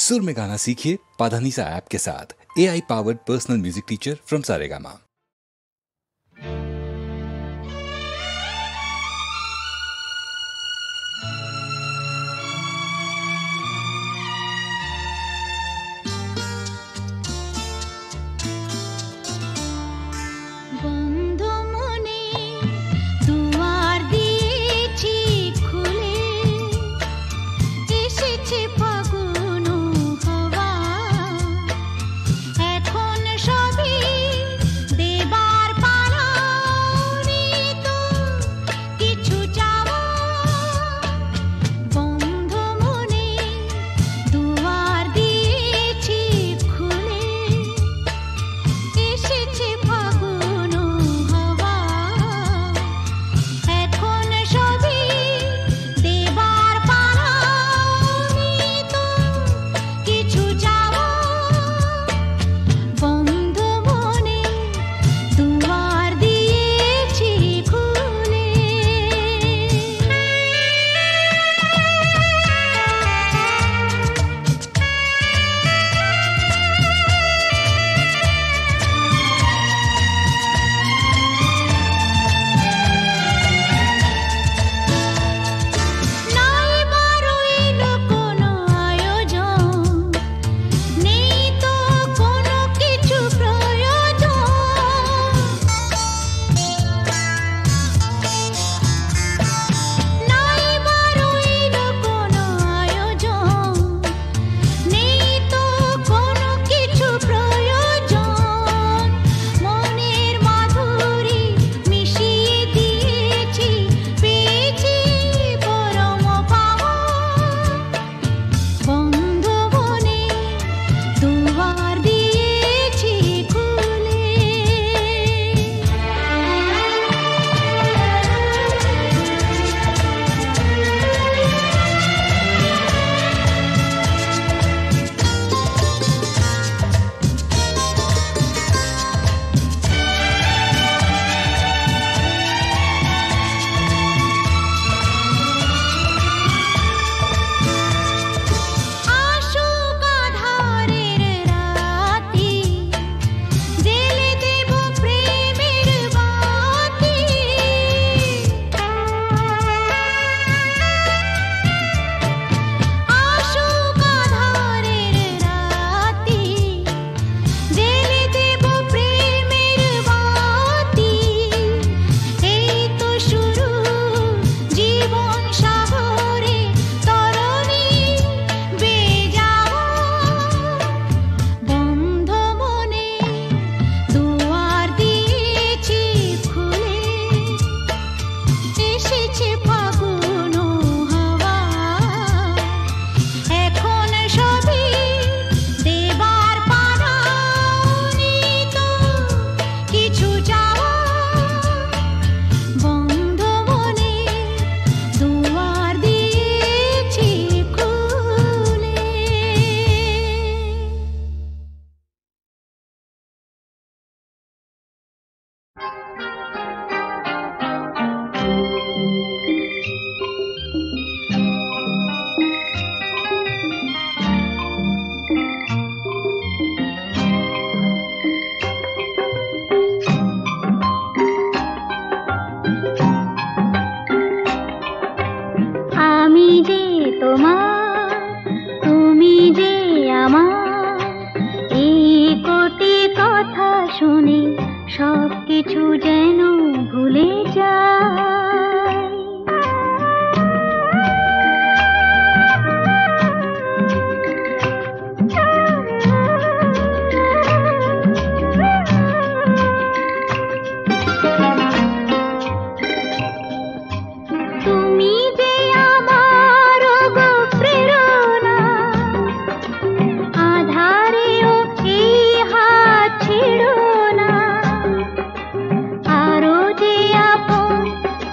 सुर में गाना सीखिए पाधानीसा ऐप के साथ। AI powered personal music teacher from Saregama.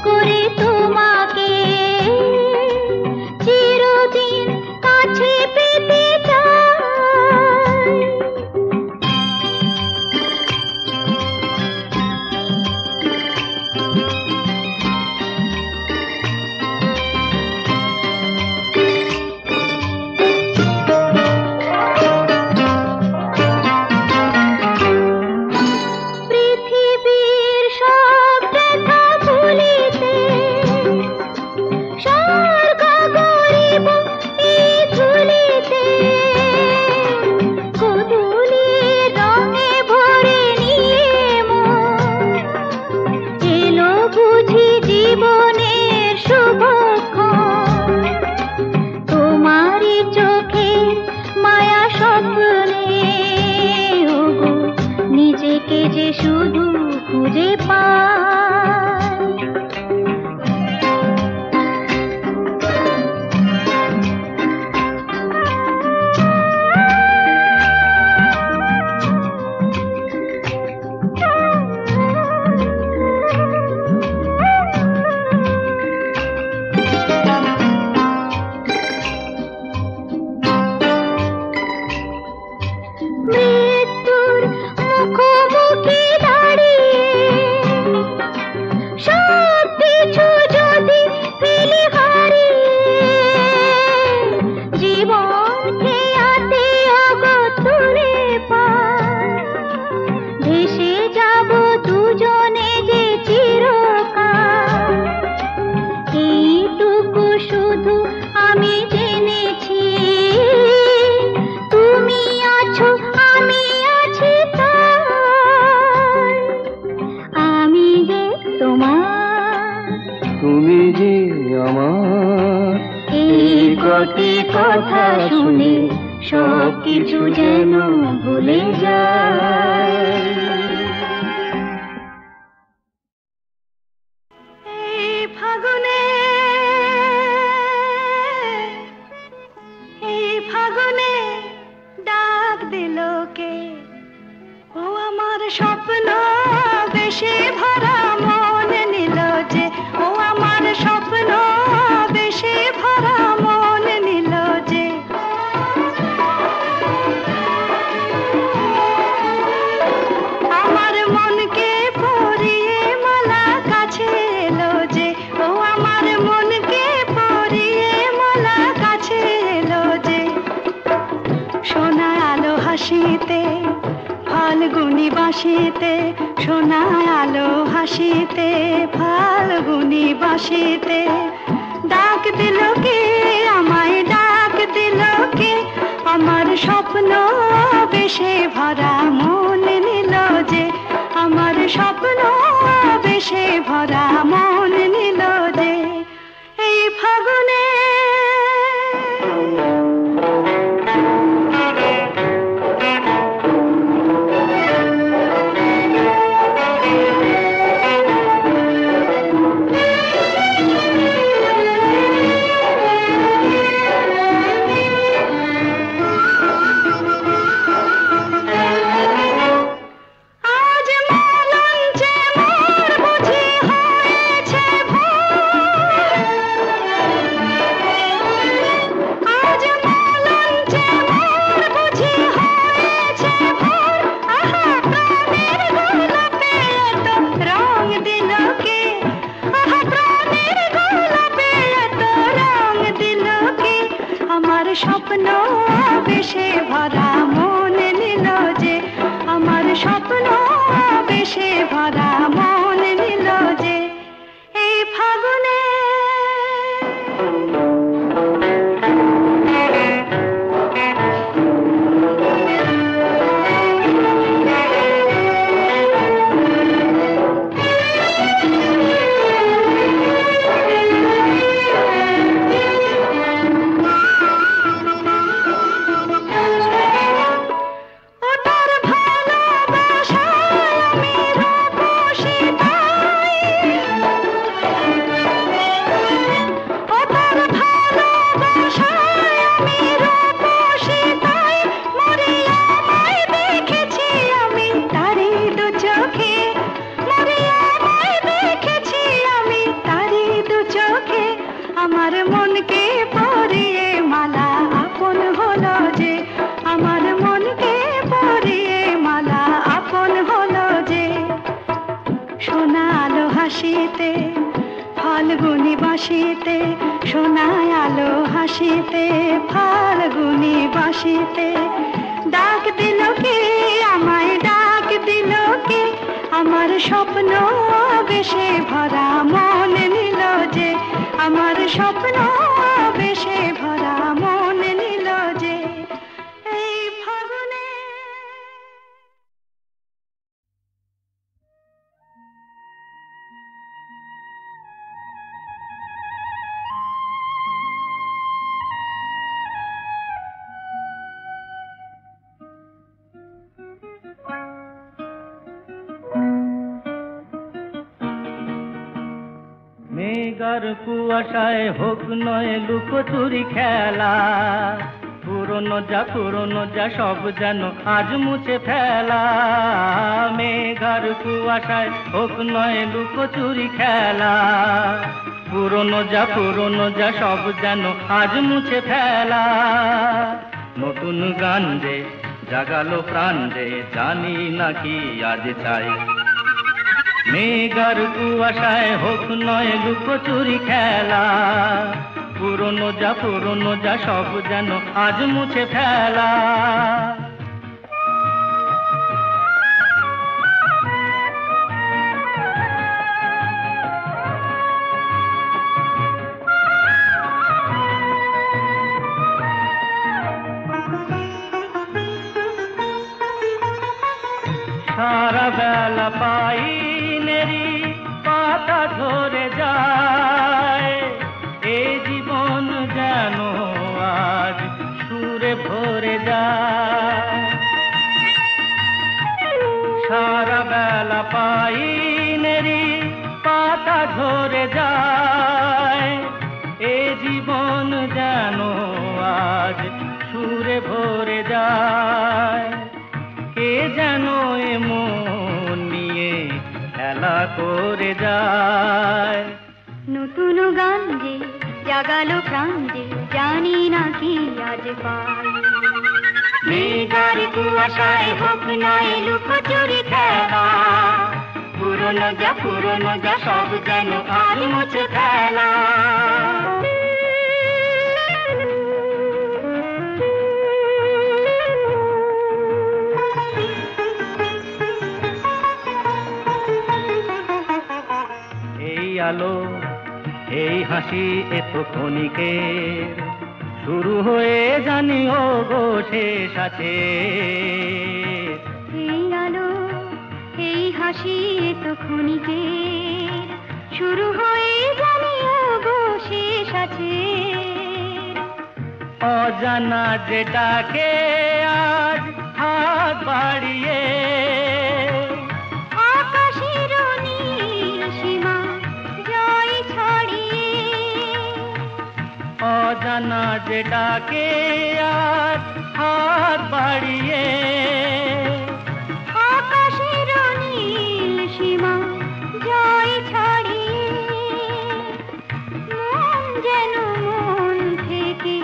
को খেয়াতে ওগো তুলে পায় ভেসে যাব দুজনে যে চিরকাল এইটুকু শুধু আমি জেনেছি তুমি আছো আমি আছি তাই আমি যে তোমার তুমি যে আমার এই কটি কথা শুনে সব কিছু যেন ভুলে যায় এই ফাগুনে ডাক দিল কে ও আমার স্বপ্ন বেশি ভরা মন নিল যে ও আমার স্বপ্ন বেশি ভরা মন নিল যে আমার মনকে পরিয়ে মালা কাছে এলো যে ও আমার মনকে পরিয়ে মালা কাছে এলো যে সোনা আলো হাসিতে ফাল্গুনি বাঁশিতে সোনা আলো হাসিতে ফাল্গুনি বাঁশিতে ডাক দিল কে আমায় ডাক দিল কে আমার স্বপ্ন বেশে ভরা মন নিল যে আমার স্বপ্ন বেশে ভরা মন নিল যে এই ফাগুনে স্বপ্ন বেশে ভরা মন নিল যে আমার স্বপ্ন বেশে ভরা মন নিল যে এই ফাগুনে আমার মনকে পরিয়ে মালা আপন হলো যে আমার মনকে পরিয়ে মালা আপন হলো যে সোনা আলো হাসিতে ফাল্গুনি বাঁশিতে সোনা আলো হাসিতে ফাল্গুনি বাঁশিতে ডাক দিল কে আমায় ডাক দিল কে আমার স্বপ্ন বেশে ভরা মন নিল যে আমার স্বপ্ন বেশে ভরা মন নিল যে এই ফাগুনে মেঘার কুয়াশায় হোক নয় লুকোচুরি খেলা পুরনো যা সব যেন আজ মুছে ফেলা মেঘার কুয়াশায় হোক নয় লুকোচুরি খেলা পুরনো যা সব যেন আজ মুছে ফেলা নতুন গান যে জাগালো প্রাণ যে জানি নাকি আজ চাই মেঘার কুয়াশায় হোক নয় লুকোচুরি খেলা পুরনো যা সব যেন আজ মুছে ফেলা। সারা বেলা পাইনেরি পাতা ঝরে যায়, এ জীবন যেন আজ সুরে ভরে যায়। সারা বেলা পাইনেরি পাতা ঝরে যায়, এ জীবন যেন আজ সুরে ভরে যায়। কে যেন এমন নিয়ে খেলা করে যায়। নতুন গান যে জাগালো প্রাণ যে জানি না কি আজ পাই। মেঘার কুয়াশায় হোক না লুকোচুরি খেলা, পুরনো যা সব যেন আজ মুছে ফেলা। আলো এই হাসি এত ক্ষণিকের, শুরু হয়ে জানিও গো শেষ আছে। এই আলো এই হাসি এত ক্ষণিকের, শুরু হয়ে জানিও গো শেষ আছে। অজানা যেটাকে আজ হাত বাড়িয়ে, অজানা যেটাকে আজ হাত বাড়িয়ে, আকাশের নীল সীমা জয় ছাড়িয়ে, মন যেন মন থেকে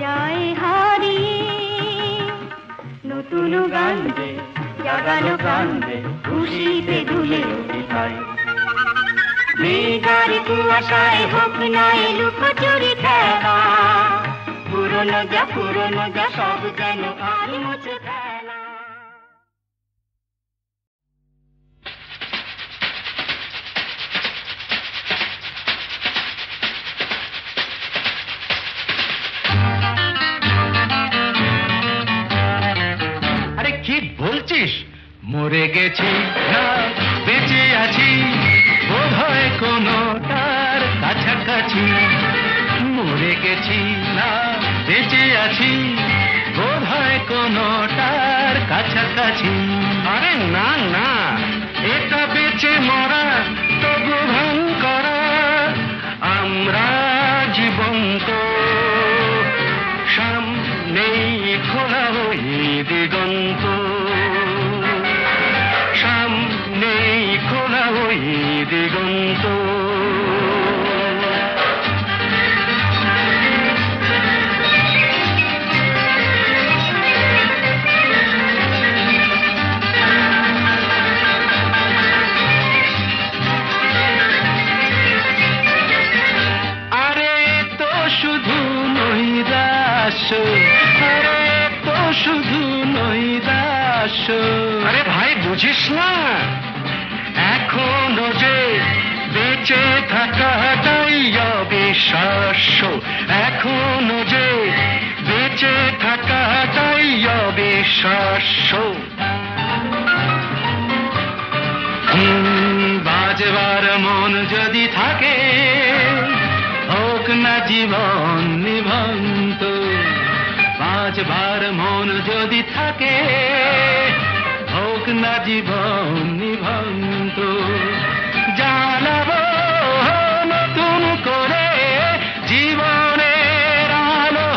যায় হারিয়ে। নতুন গান যে জাগালো গান যে খুশিতে দুলে উঠায়। মেঘার কুয়াশায় হোক না লুকোচুরি খেলা, পুরনো যা সব যেন আজ মুছে ফেলা। আরে কি বলছিস? মরে গেছি না বেঁচে আছি, বোধ হয় কোনোটার কাছাকাছি। মরে গেছি না বেঁচে আছি, বোধ হয় কোনোটার কাছাকাছি। আরে না না, এটা বেঁচে মরা তবু ভাঙ করা, আমরা জীবন্ত সামনেই খোলা ওই দিগন্ত, সামনেই খোলা ওই দিগন্ত। আরে তো শুধু নৈরাশ, আরে তো শুধু নৈরাশ। আরে ভাই বুঝিস না, এখনো যে বেঁচে থাকাটাই অবিশ্বাস্য, এখনো যে বেঁচে থাকাটাই অবিশ্বাস্য। বাজবার মন যদি থাকে, হোক না জীবন নিভন্ত। বাজবার মন যদি থাকে, হোক না জীবন নিভন্ত। জানাবো নতুন করে জীবনের আলো,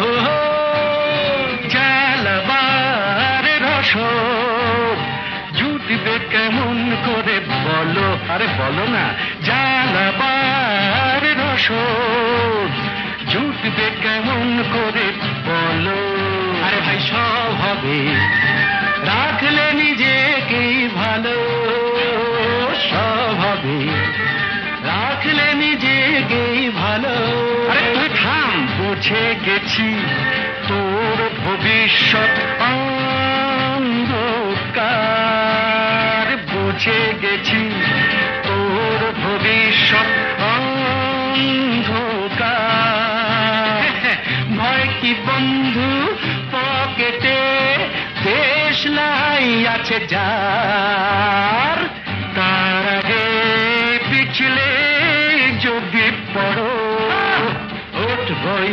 জ্বালাবার রসদ জুটবে কেমন করে বলো। আরে বলো না, জ্বালাবার রসদ জুটবে কেমন করে বলো। আরে ভাই সব হবে, রাখলে নিজেকেই ভালো, সব হবে, রাখলে নিজেকেই ভালো। আরে তুই থাম, বুঝে গেছি তোর ভবিষ্যৎ অন্ধকার, বুঝে গেছি তোর ভবিষ্যৎ অন্ধকার। ভয় কি বন্ধু পকেটে, দেশ লাই আছে যার, তার আগে পিছলে যদি পড়ো, উঠবই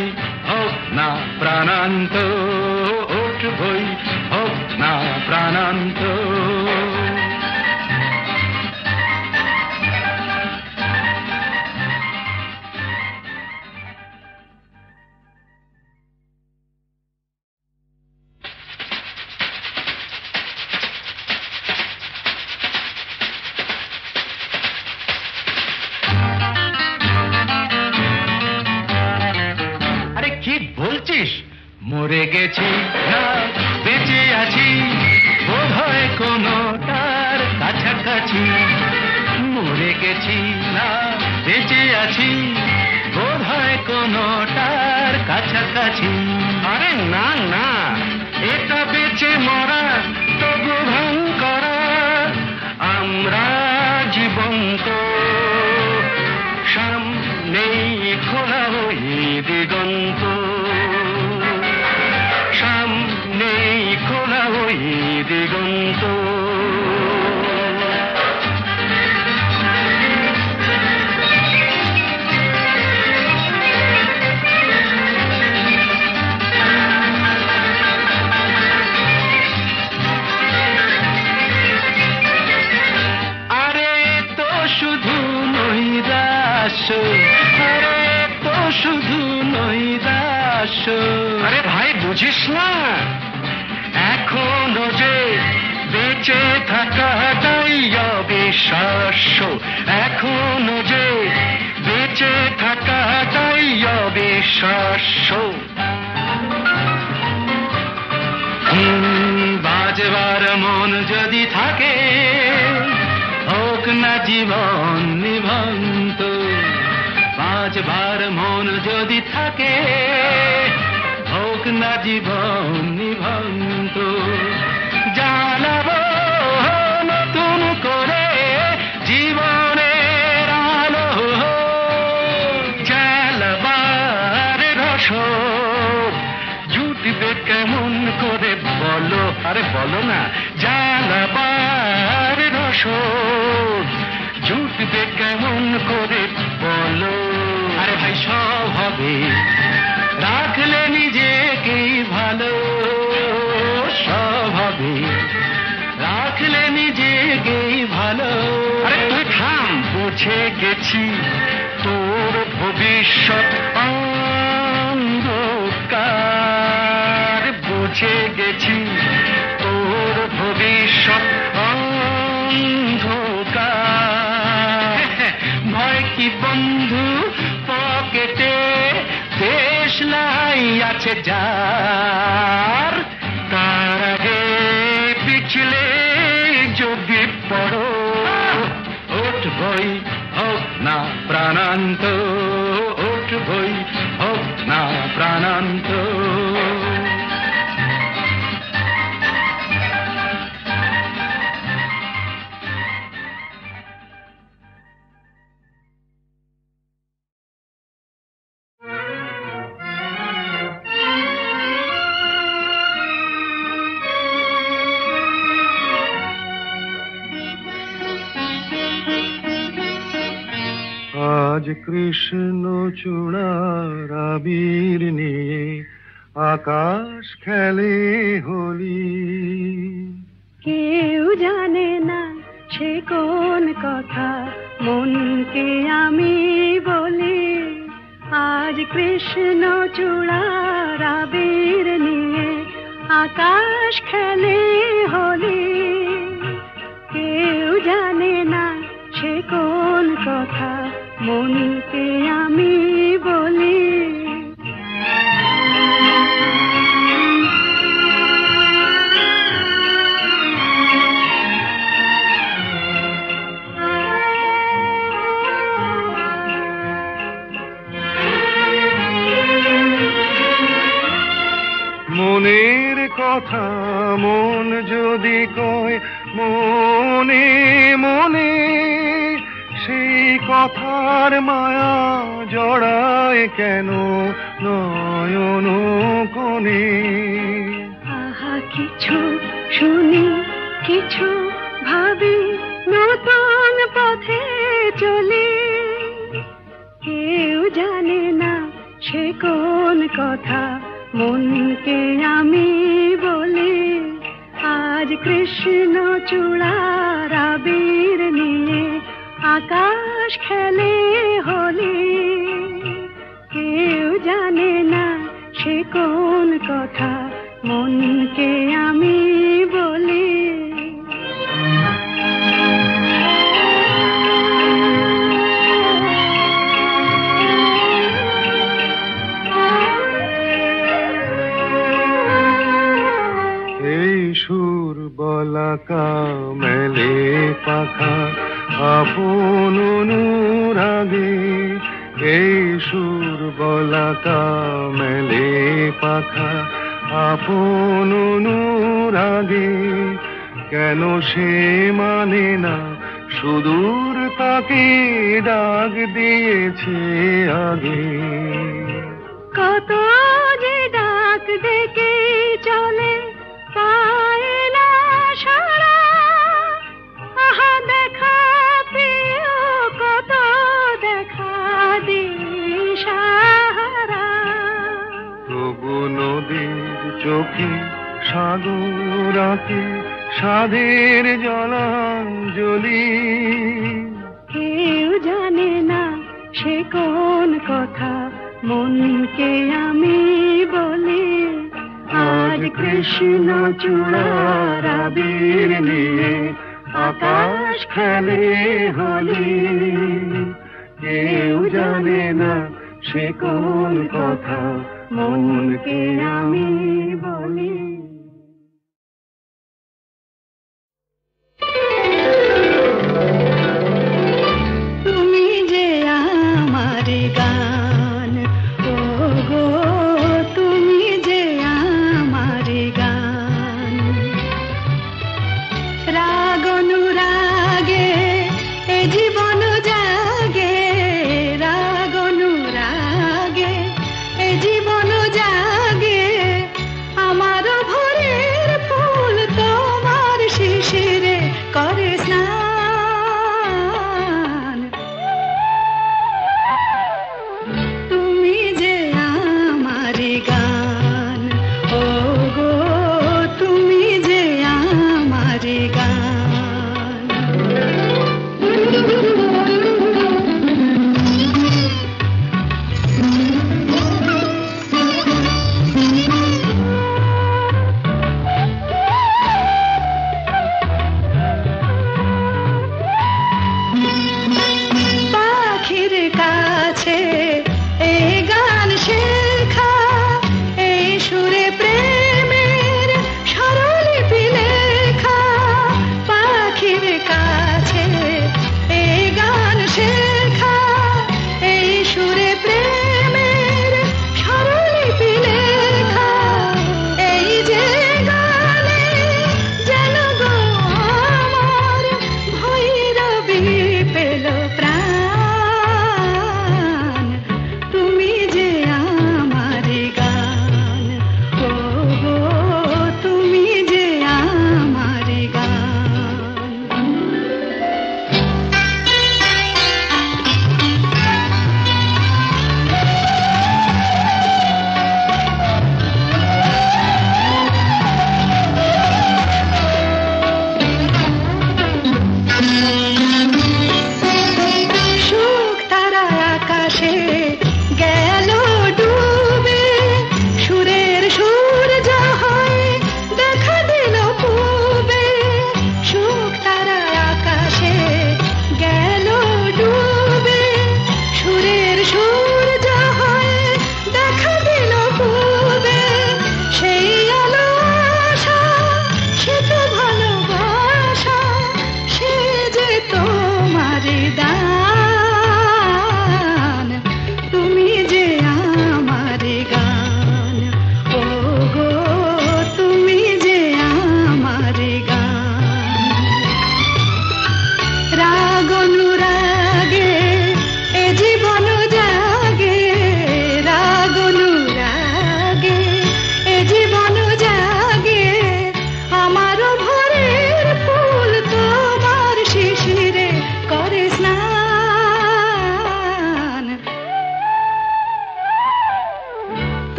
হোক না প্রাণান্ত, উঠবই হোক না প্রাণান্ত। মরে গেছি না বেঁচে আছি, বোধহয় কোনোটার কাছাকাছি। মরে গেছি না বেঁচে আছি, বোধহয় কোনোটার কাছাকাছি। আরে না না, এটা বেঁচে মরা তবু ভান করা, আমরা জীবন্ত, সামনেই খোলা ওই দিগন্ত, সামনেই খোলা ওই দিগন্ত। আরে তো শুধু নৈরাশ্য, আরে তো শুধু নৈরাশ্য। আরে ভাই বুঝিস না, এখনো যে বেঁচে থাকাটাই অবিশ্বাস্য, এখনো যে বেঁচে থাকাটাই অবিশ্বাস্য। বাজবার মন যদি থাকে, হোক না জীবন নিভন্ত, বাজবার মন যদি থাকে, হোক না জীবন নিভন্ত। জানাবো নতুন করে জীবনের আলো, জ্বালাবার রসদ জুটবে কেমন করে বলো, আরে বলো না, জ্বালাবার রসদ জুটবে কেমন করে বলো। আরে ভাই সব হবে, রাখলে নিজেকেই ভালো, সব হবে, রাখলে নিজেকেই ভালো। আরে তুই থাম, বুঝে গেছি তোর ভবিষ্যৎ অন্ধকার, বুঝে গেছি তোর ভবিষ্যৎ অন্ধকার। ভয় কি বন্ধু পকেটে, দেশ লাই আছে যার, তার আগে পিছলে যদি পড়ো, উঠবই হোক না প্রাণান্ত, উঠবই হোক না প্রাণান্ত। আজ কৃষ্ণ চূড়ার আবির নিয়ে আকাশ খেলে হোলি, কেউ জানে না সে কোন কথা মনকে আমি বলি। আজ কৃষ্ণ চূড়ার আবির নিয়ে আকাশ খেলে হোলি, কেউ জানে না সে কোন কথা মনকে আমি বলি। মনের কথা মন যদি কয় মনে মনে, সেই কথার মায়া জড়ায় কেন নয়ন কোণে। আহা কিছু শুনি কিছু ভাবি, নতুন পথে চলি, কেউ জানে না সে কোন কথা মনকে আমি বলি। আজ কৃষ্ণ চূড়ার আবির নিয়ে আকাশ খেলে হোলি, কেউ জানে না সে কোন কথা মনকে আমি বলি। এই সুর বলাকা মেলে পাখা আপন অনুরাগে, এই সুর বলাকা মেলে পাখা আপন অনুরাগে, কেন সে মানে না সুদূর তাকে ডাক দিয়েছে আগে। কত যে ডাক ডেকে চলে পায় না সারা, আহা দেখা প্রিয় কত দেখা দিশাহারা। তবু নদীর চোখে সাগর আঁকে সাধের জলাঞ্জলি, কেউ জানে না সে কোন কথা মনকে আমি বলি। আজ কৃষ্ণ চূড়ার আবির নিয়ে আকাশ খেলে হোলি, কেউ জানে না সে কোন কথা মনকে আমি বলি। তুমি যে আমার গান, ও গো তুমি যে আমার গান, রাগ অনুরাগে এ জীবন জাগে, রাগ অনুরাগে এ জীবন জাগে, আমারও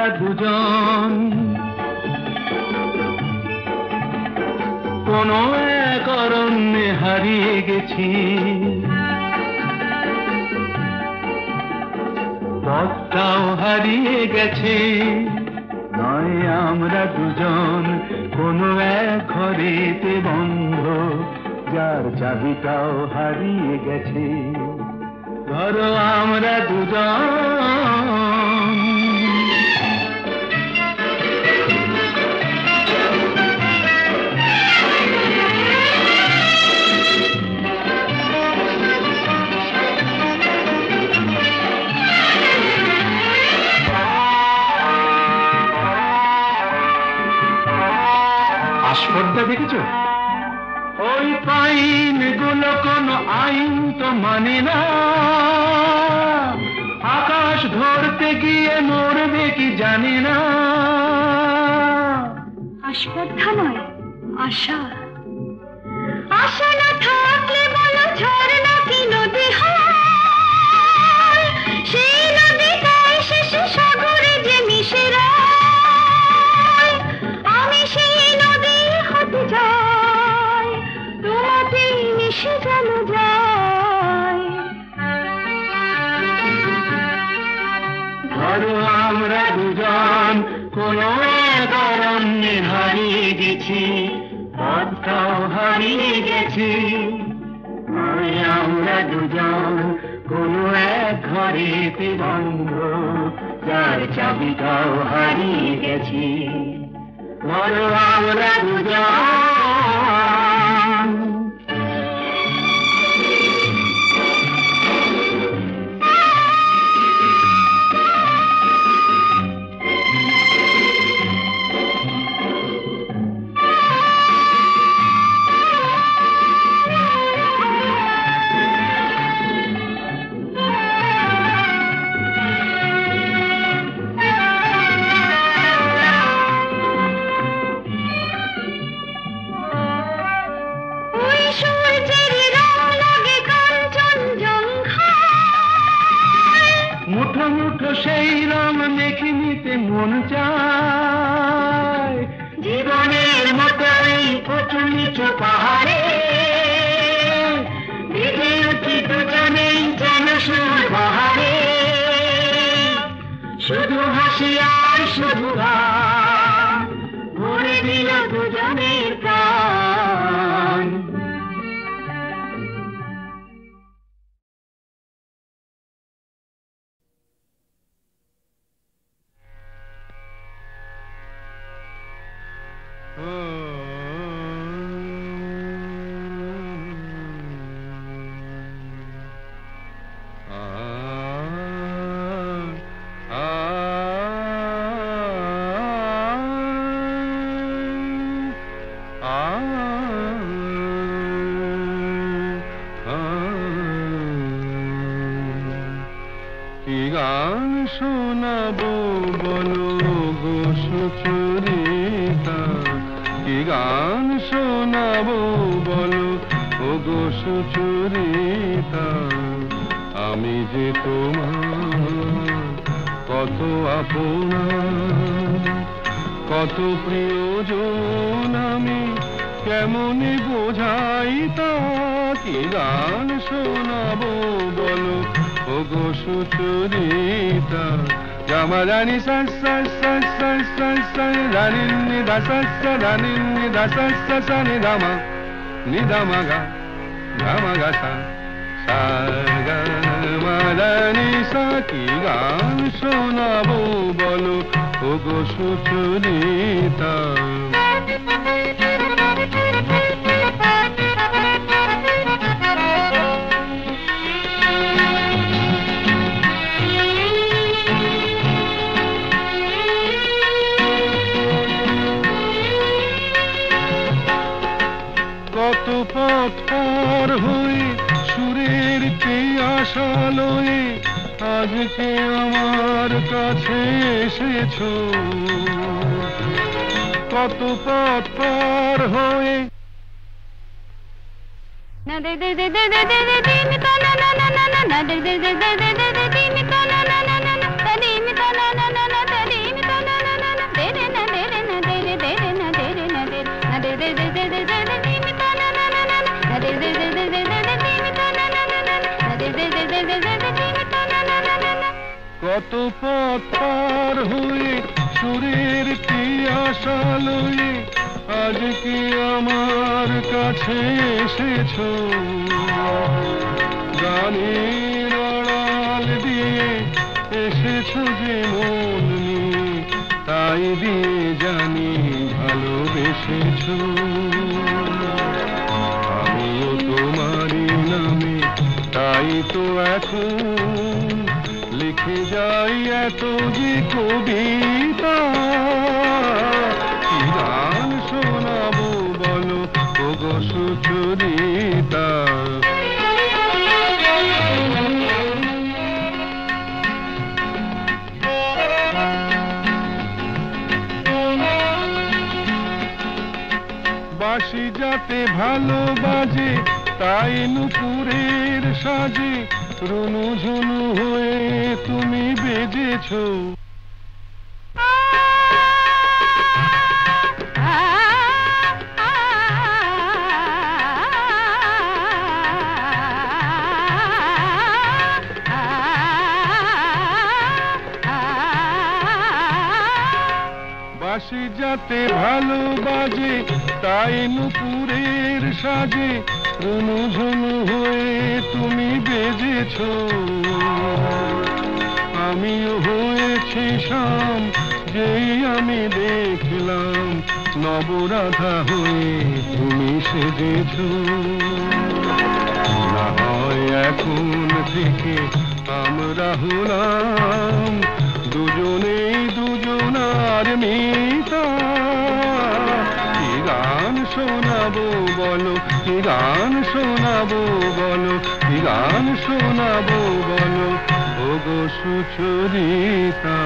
আমরা দুজন কোনো এক অরণ্যে হারিয়ে গেছি, পথটাও হারিয়ে গেছে। নয় আমরা দুজন কোনো এক ঘরেতে বন্ধ, যার চাবিটাও হারিয়ে গেছে। ধরো আমরা দুজন আস্পর্ধা দেখেছ? ওই পাইন গুলো কোনো আইন তো মানে না, আকাশ ধরতে গিয়ে মরবে কি জানি না। আস্পর্ধা নয়, আশা। আশা না থাকলে বলো ঝর্ণা কি নদী হয়, সেই নদীটাই শেষে সাগরে যে মিশে যায়। আমি সেই নদী হতে যাই, তোমাতেই মিশে যেন যায়। ধরো আমরা দুজন কোনো এক অরণ্যে হারিয়ে গেছি, পথটাও হারিয়ে গেছি। আমরা দুজন কোনো এক ঘরেতে বন্ধ, যার চাবিটাও হারিয়ে গেছি। ধরো আমরা দুজন মুঠো মুঠো সেই রং মেখে নিতে মন চায়। জীবনের মতো এই উঁচু নিচু পাহাড়ে ভিজে উঠি দুজনেই যেন সুর বাহারে। শুধু হাসি আর শুধু গান ভরে দিল দুজনের প্রাণ। কি গান শোনাবো বলো গো সুচরিতা, কি গান শোনাবো বলো ও গো সুচরিতা। আমি যে তোমার কত আপনা, কত প্রিয়জন আমি কেমনে বোঝাই তা। কি গান শোনাবো বলো ও গো সুচরিতা। গামা রানী সা সা সা সা সা সা রানী নি দা সা সা রানী নি দা সা সা সা নি দামা নি দামা গা গামা গা সা সা গা মা রানী সা। কি গান শোনাবো বলো ও গো সুচরিতা। কত পথ পার হয়ে সুরের কে আশা লয়ে আজকে আমার কাছে এসেছো। কত পথ পার হয়ে না দে দে দে দে দে দে দে দে মি তা না না না না না দে দে দে দে দে দে দে দে মি তা না না না না না দে মি তা না না না না দে মি তা কত পথ পার হয়ে সুরের তিয়াসা লয়ে আজকে আমার কাছে এসেছো গানের আড়াল দিয়ে এসেছো যে মন নিয়ে তাই দিয়ে জানি ভালোবেসেছো আমিও তোমারই নামে তাই তো এখন লিখে যাই এত যে কবিতা কি গান শোনাবো বলো ওগো সুচরিতা বাঁশি যাতে ভালো বাজে তাই নুপুরের সাজে রুনু ঝুনু হয়ে তুমি বেজেছো বাঁশি যাতে ভালো বাজে তাই নুপুরের সাজে রুনু ঝুনু হয়ে তুমি বেজেছো আমিও হয়েছি শাম যেই আমি দেখলাম নবরাধা হয়ে তুমি সেজেছো না হয় এখন থেকে আমরা হলাম দুজনেই দুজনার মিতা কি গান শোনাবো বলো কি গান শোনাবো বলো কি গান শোনাবো বলো ওগো সুচরিতা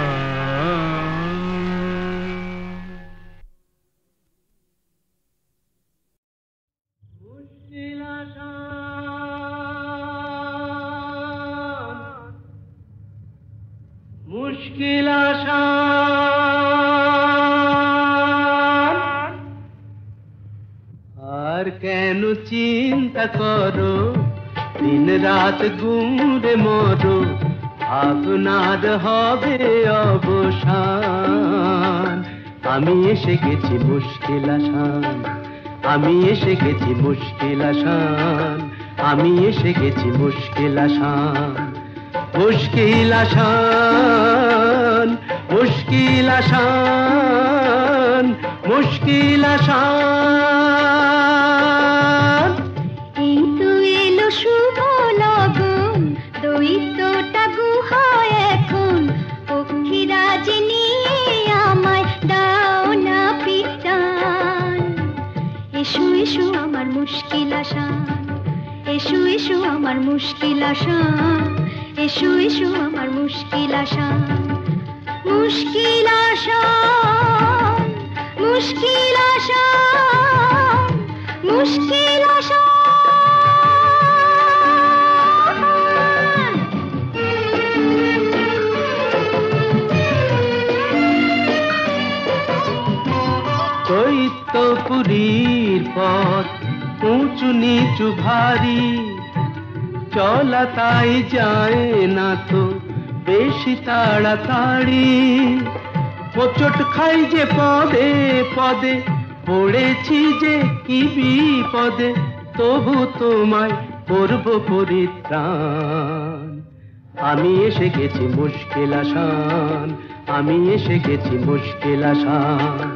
মুশকিল আসান আর কেন চিন্তা করো দিন রাত গুঁড়ে মরো আপনার হবে অবসান আমি এসে গেছি মুশকিল আসান আমি এসে গেছি মুশকিল আসান আমি এসে গেছি মুশকিল আসান মুশকিল আসান মুশকিল আসান মুশকিল আসান এই তো এলো শুভ লগন দৈত্যটা গুহায় এখন পক্ষীরাজ নিয়ে আমায় দাও না পিটান এসো এসো আমার মুশকিল আসান এসো এসো আমার মুশকিল আসান এসো এসো আমার মুশকিল আসান মুশকিল আসান মুশকিল আসান মুশকিল আসান দৈত্যপুরীর পথ উঁচু নিচু ভারী চলা তাই যায় না তো বেশি তাড়াতাড়ি হোঁচট খাই যে পদে পদে পড়েছি যে কি বিপদে তবু তোমায় করব পরিত্রাণ আমি এসে গেছি মুশকিল আসান আমি এসে গেছি মুশকিল আসান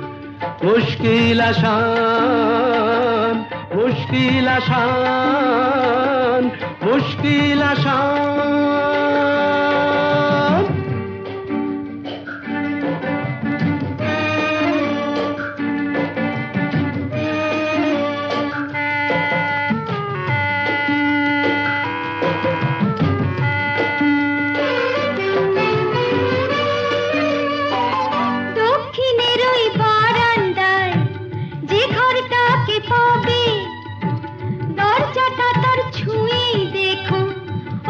মুশকিল আসান মুশকিল আসান মুশকিল আসান দক্ষিণের ওই বারান্দায় যে ঘরটাকে পাবে দরজাটা তার ছুঁয়ে দেখো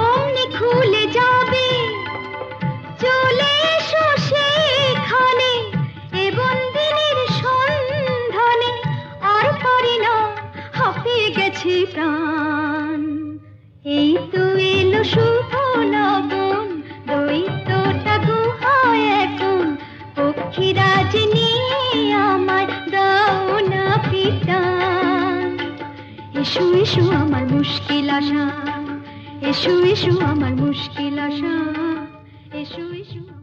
অমনি খুলে যাবে চলে এসো সেখানে এ বন্দিনীর সন্ধানে আর পারি না হাঁপিয়ে গেছে প্রাণ এই তো এলো শুভ লগন দৈত্যটা এসো আমার মুশকিল আশা, এসো এসো আমার মুশকিল আশা, এসো এসো।